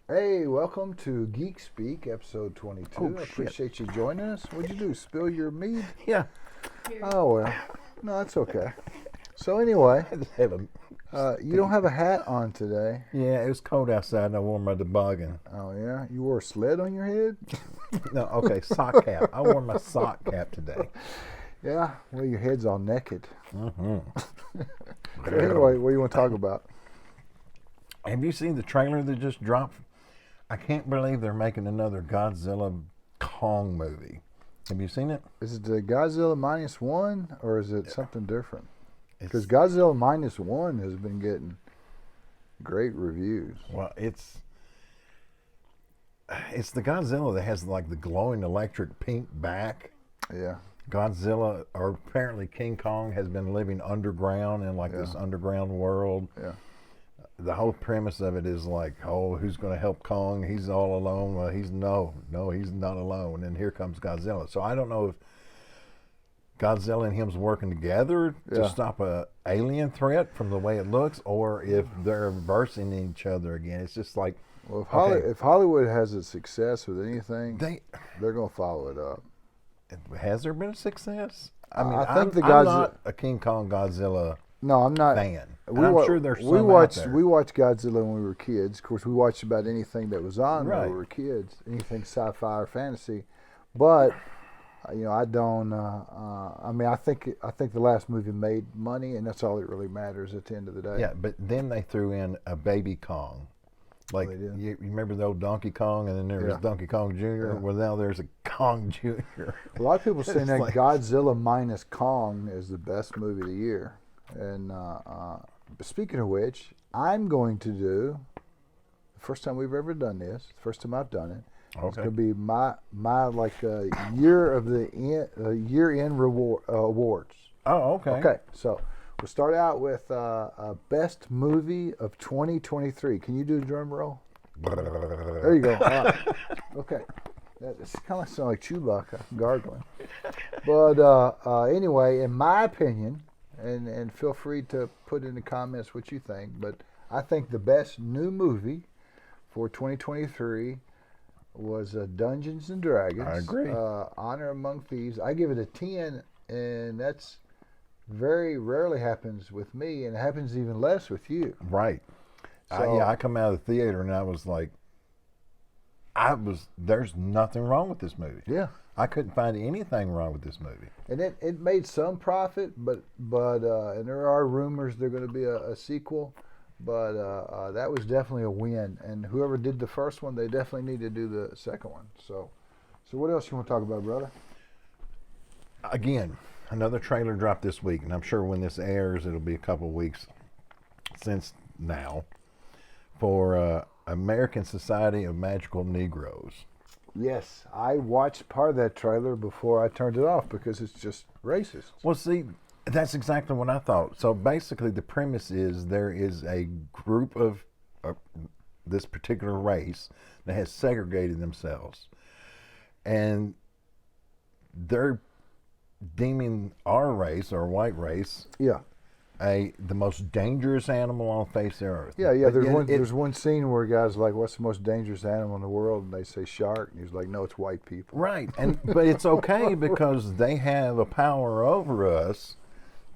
Hey, welcome to Geek Speak, episode 22. Oh, I shit. appreciate you joining us. What'd you do, spill your mead? Yeah. Oh, well, no, that's okay. So anyway, I just have you don't have a hat on today. yeah, it was cold outside and I wore my toboggan. Oh, yeah? You wore a sled on your head? No, okay, sock cap. I wore my sock cap today. Yeah, well, your head's all naked. Mm-hmm. So anyway, what do you want to talk about? Have you seen the trailer that just dropped? I can't believe they're making another Godzilla Kong movie. Have you seen it? Is it the Godzilla -1 or is it something different? Because It's- Godzilla -1 has been getting great reviews. Well, it's the Godzilla that has like the glowing electric pink back. Yeah. Godzilla, or apparently King Kong, has been living underground in like this underground world. Yeah. The whole premise of it is like, oh, who's going to help Kong? He's all alone. Well, he's not alone. And here comes Godzilla. So I don't know if Godzilla and him's working together to stop a alien threat from the way it looks, or if they're versing each other again. It's just like, Well, okay. if Hollywood has a success with anything, they're going to follow it up. has there been a success? I mean, I think I'm not a King Kong Godzilla No, I'm not. fan. And I'm sure there's some we out watched there. we watched Godzilla when we were kids. Of course, we watched about anything that was on when Right. we were kids, anything sci-fi or fantasy. But I don't. I mean, I think the last movie made money, and that's all that really matters at the end of the day. Yeah, but then they threw in a baby Kong. Like, They did. you remember the old Donkey Kong, and then there was Donkey Kong Jr.? Yeah. Well, now there's a Kong Jr. A lot of people saying It's that like- Godzilla minus Kong is the best movie of the year. And speaking of which, I'm going to do the first time we've ever done this. The first time I've done it. It's Okay. going to be my like year end reward awards. Oh, okay. Okay, so we'll start out with best movie of 2023. Can you do the drum roll? There you go. All right. Okay. It's kind of sound like Chewbacca gargling. But anyway, in my opinion, and feel free to put in the comments what you think, but I think the best new movie for 2023 was Dungeons and Dragons. I agree. Honor Among Thieves. I give it a 10, and that's very rarely happens with me, and it happens even less with you. Right. So- I come out of the theater and I was like, there's nothing wrong with this movie. Yeah. I couldn't find anything wrong with this movie. And it made some profit, but and there are rumors there's going to be a sequel, but that was definitely a win. And whoever did the first one, they definitely need to do the second one. So what else you want to talk about, brother? Again, another trailer dropped this week, and I'm sure when this airs, it'll be a couple weeks since now, for American Society of Magical Negroes. Yes, I watched part of that trailer before I turned it off because it's just racist. Well, see, that's exactly what I thought. So basically, the premise is there is a group of this particular race that has segregated themselves, and they're deeming our race, or white race, Yeah. the most dangerous animal on the face of the earth. Yeah. But There's yet one. There's one scene where a guy's like, "What's the most dangerous animal in the world?" And they say shark, and he's like, "No, it's white people." Right, but it's okay because they have a power over us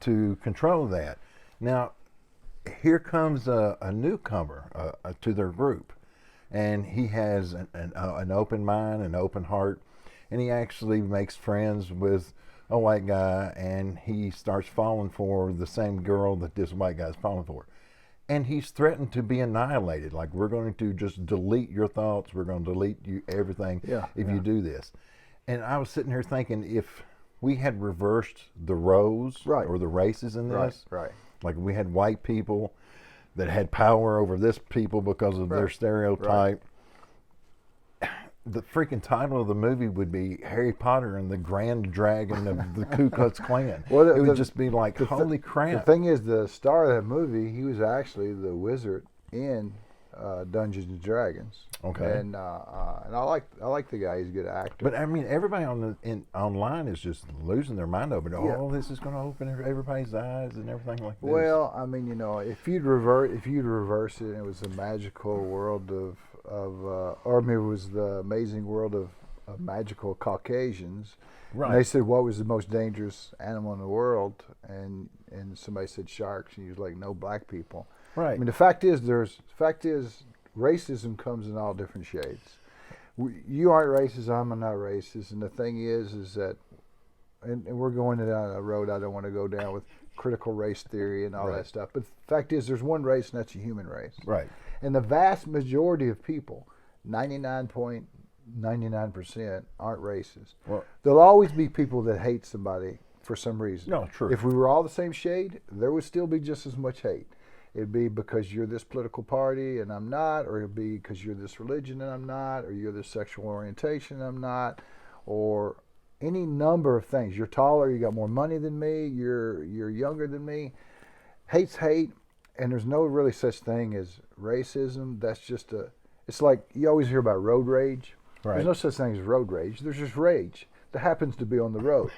to control that. Now, here comes a newcomer to their group, and he has an open mind, an open heart, and he actually makes friends with a white guy, and he starts falling for the same girl that this white guy's falling for. And he's threatened to be annihilated. Like, we're going to just delete your thoughts. We're going to delete you everything if you do this. And I was sitting here thinking, if we had reversed the roles or the races in this, Right. like we had white people that had power over this people because of their stereotype, the freaking title of the movie would be Harry Potter and the Grand Dragon of the Ku Klux Klan. Well, it would just be like, holy The crap. thing is, the star of that movie, he was actually the wizard in Dungeons and Dragons. Okay. And I like the guy. He's a good actor. But I mean, everybody online is just losing their mind over it. Yeah. Oh, this is going to open everybody's eyes and everything like this. Well, I mean, if you'd reverse it, and it was the magical world or maybe it was the amazing world of magical Caucasians. Right. And they said, what was the most dangerous animal in the world? And somebody said sharks, and he was like, no, black people. Right. I mean, the fact is, racism comes in all different shades. You aren't racist, I'm not racist, and the thing is that, and we're going down a road I don't want to go down with critical race theory and all Right. that stuff. But the fact is, there's one race, and that's the human race. Right. And the vast majority of people, 99.99%, aren't racist. Well, There'll always be people that hate somebody for some reason. no, true. If we were all the same shade, there would still be just as much hate. It'd be because you're this political party and I'm not, or it'd be because you're this religion and I'm not, or you're this sexual orientation and I'm not, or any number of things. You're taller, you got more money than me, you're younger than me. Hate's hate, and there's no really such thing as racism. That's just it's like you always hear about road rage. Right. There's no such thing as road rage. There's just rage that happens to be on the road.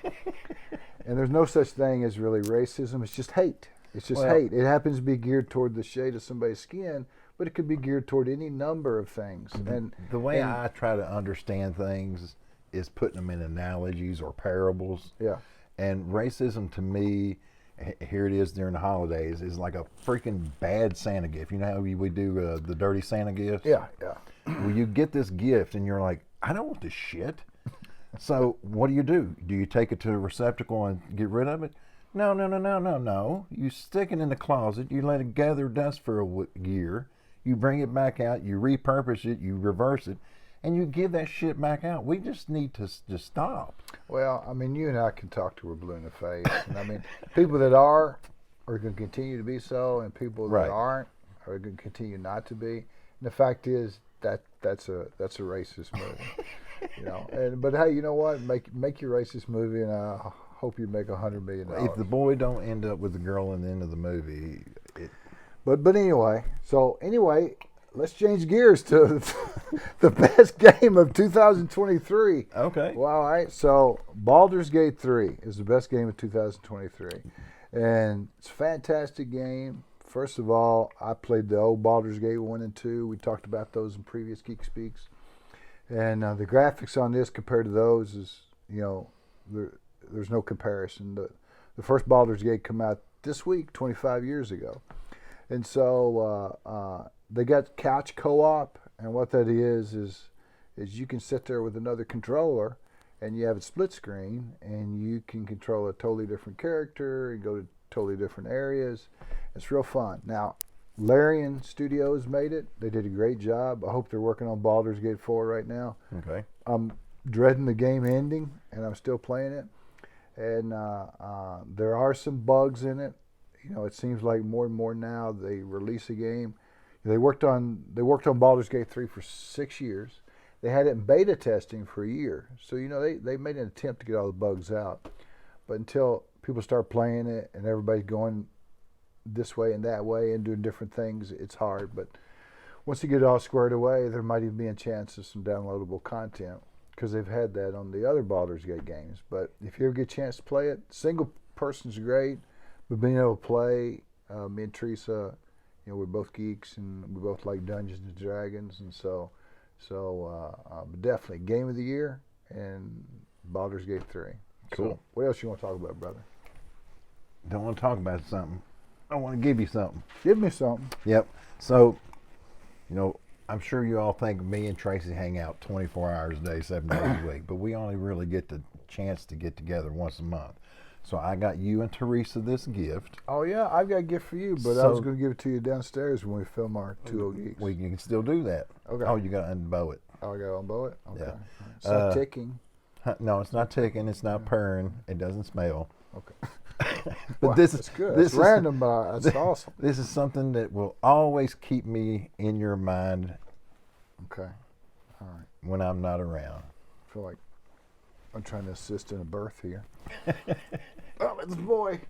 And there's no such thing as really racism. It's just hate. It's just hate. It happens to be geared toward the shade of somebody's skin, but it could be geared toward any number of things. And the way I try to understand things is putting them in analogies or parables. Yeah. And racism to me, here it is during the holidays, is like a freaking bad Santa gift. You know how we do the dirty Santa gifts? Yeah. Well, you get this gift and you're like, I don't want this shit. So what do? Do you take it to a receptacle and get rid of it? No. You stick it in the closet. You let it gather dust for a year. You bring it back out. You repurpose it. You reverse it. And you give that shit back out. We just need to just stop. Well, I mean, you and I can talk till we're blue in the face. And I mean, people that are going to continue to be so, and people that aren't are going to continue not to be. And the fact is that's a racist movie. But hey, you know what? Make your racist movie, and I hope you make $100 million. If the boy don't end up with the girl in the end of the movie, But anyway, let's change gears to the best game of 2023. Okay. Well, all right. So Baldur's Gate 3 is the best game of 2023, and it's a fantastic game. First of all, I played the old Baldur's Gate 1 and 2. We talked about those in previous Geek Speaks. And the graphics on this compared to those is, there's no comparison. The first Baldur's Gate came out this week, 25 years ago. And so they got couch co-op, and what that is you can sit there with another controller, and you have a split screen, and you can control a totally different character and go to totally different areas. It's real fun. Now, Larian Studios made it. They did a great job. I hope they're working on Baldur's Gate 4 right now. Okay. I'm dreading the game ending, and I'm still playing it. And there are some bugs in it. It seems like more and more now they release a game. They worked on Baldur's Gate 3 for 6 years. They had it in beta testing for a year. So, they made an attempt to get all the bugs out. But until people start playing it and everybody's going this way and that way and doing different things, it's hard. But once you get it all squared away, there might even be a chance of some downloadable content, because they've had that on the other Baldur's Gate games. But if you ever get a chance to play it, single person's great, but being able to play, me and Teresa, we're both geeks and we both like Dungeons and Dragons, and so definitely game of the year and Baldur's Gate 3. Cool. So what else you want to talk about, brother? Don't want to talk about something. I want to give you something. Give me something. Yep. So, I'm sure you all think me and Tracy hang out 24 hours a day, 7 days a week, but we only really get the chance to get together once a month. So I got you and Teresa this gift. Oh, yeah, I've got a gift for you, but I was going to give it to you downstairs when we film our 2 Geeks. We can still do that. Okay. Oh, you got to unbow it. Oh, I got to unbow it? Okay. Yeah. It's not ticking. No, it's not ticking. It's not purring. It doesn't smell. Okay. But Wow, this that's is good. This It's is random, but that's awesome. This is something that will always keep me in your mind Okay. All right. when I'm not around. I feel like I'm trying to assist in a birth here. Oh, it's a boy.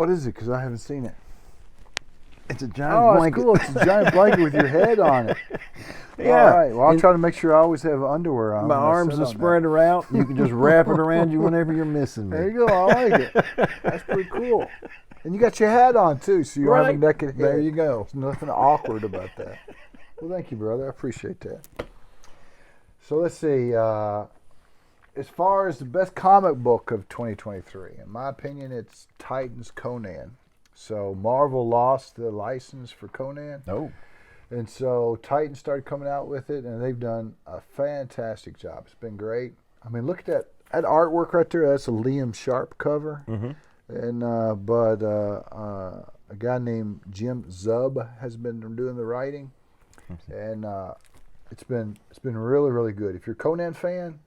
What is it? Because I haven't seen it. It's a giant Oh, blanket. it's cool. It's a giant blanket with your head on it. Yeah. All right. Well, I'll try to make sure I always have underwear on. My when I arms sit are on spread out. You can just wrap it around you whenever you're missing that. me. There you go. I like it. That's pretty cool. And you got your hat on too, so you don't have a Right. naked head. There you go. There's nothing awkward about that. Well, thank you, brother. I appreciate that. So let's see. As far as the best comic book of 2023, in my opinion, it's Titans Conan. So Marvel lost the license for Conan, Oh, and so Titans started coming out with it, and they've done a fantastic job. It's been great. I mean, look at that artwork right there. That's a Liam Sharp cover, and a guy named Jim Zub has been doing the writing, and it's been really, really good. If you're a Conan fan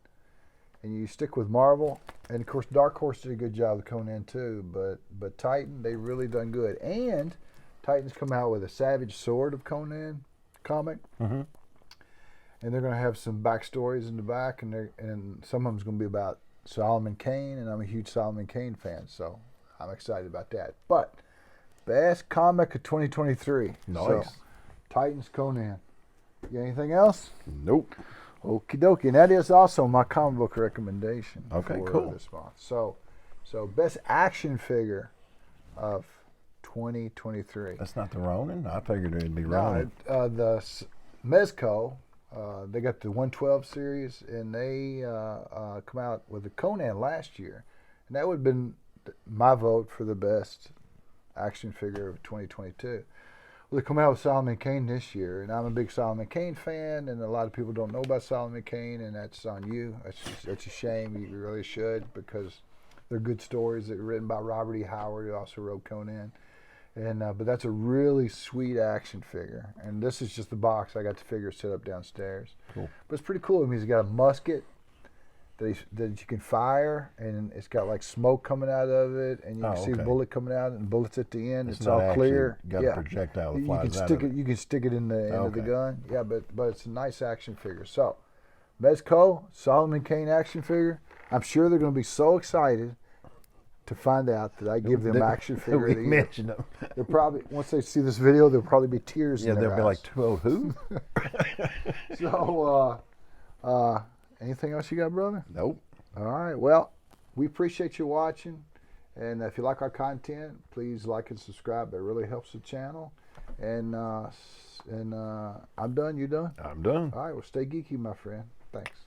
and you stick with Marvel, and of course Dark Horse did a good job with Conan too, but Titan, they really done good. And Titan's come out with a Savage Sword of Conan comic, and they're going to have some backstories in the back, and some of them's going to be about Solomon Kane, and I'm a huge Solomon Kane fan, so I'm excited about that. But best comic of 2023. Nice. So, Titans Conan. You got anything else? nope. Okie dokie. And that is also my comic book recommendation Okay, for cool. this month. So best action figure of 2023. That's not the Ronin. I figured it'd be No, Ronin. Mezco, they got the 112 series, and they come out with the Conan last year. And that would have been my vote for the best action figure of 2022. Well, they come out with Solomon Kane this year, and I'm a big Solomon Kane fan, and a lot of people don't know about Solomon Kane, and that's on you. That's a shame. You really should, because they're good stories that were written by Robert E. Howard, who also wrote Conan. And but that's a really sweet action figure, and this is just the box. I got the figure set up downstairs. Cool. But it's pretty cool. I mean, he's got a musket that you can fire, and it's got like smoke coming out of it, and you can see the bullet coming out, and bullets at the end. It's all not clear. actually got a projectile that flies out of it. You can stick it in the end of the Okay. gun. Yeah, but it's a nice action figure. So, Mezco, Solomon Kane action figure. I'm sure they're going to be so excited to find out that I give them action figure of the year. Mention them. They'll probably, once they see this video, there'll probably be tears Yeah, in their they'll be eyes. like, "Oh, who?" So, anything else you got, brother? Nope. All right. Well, we appreciate you watching. And if you like our content, please like and subscribe. That really helps the channel. And I'm done. You done? I'm done. All right. Well, stay geeky, my friend. Thanks.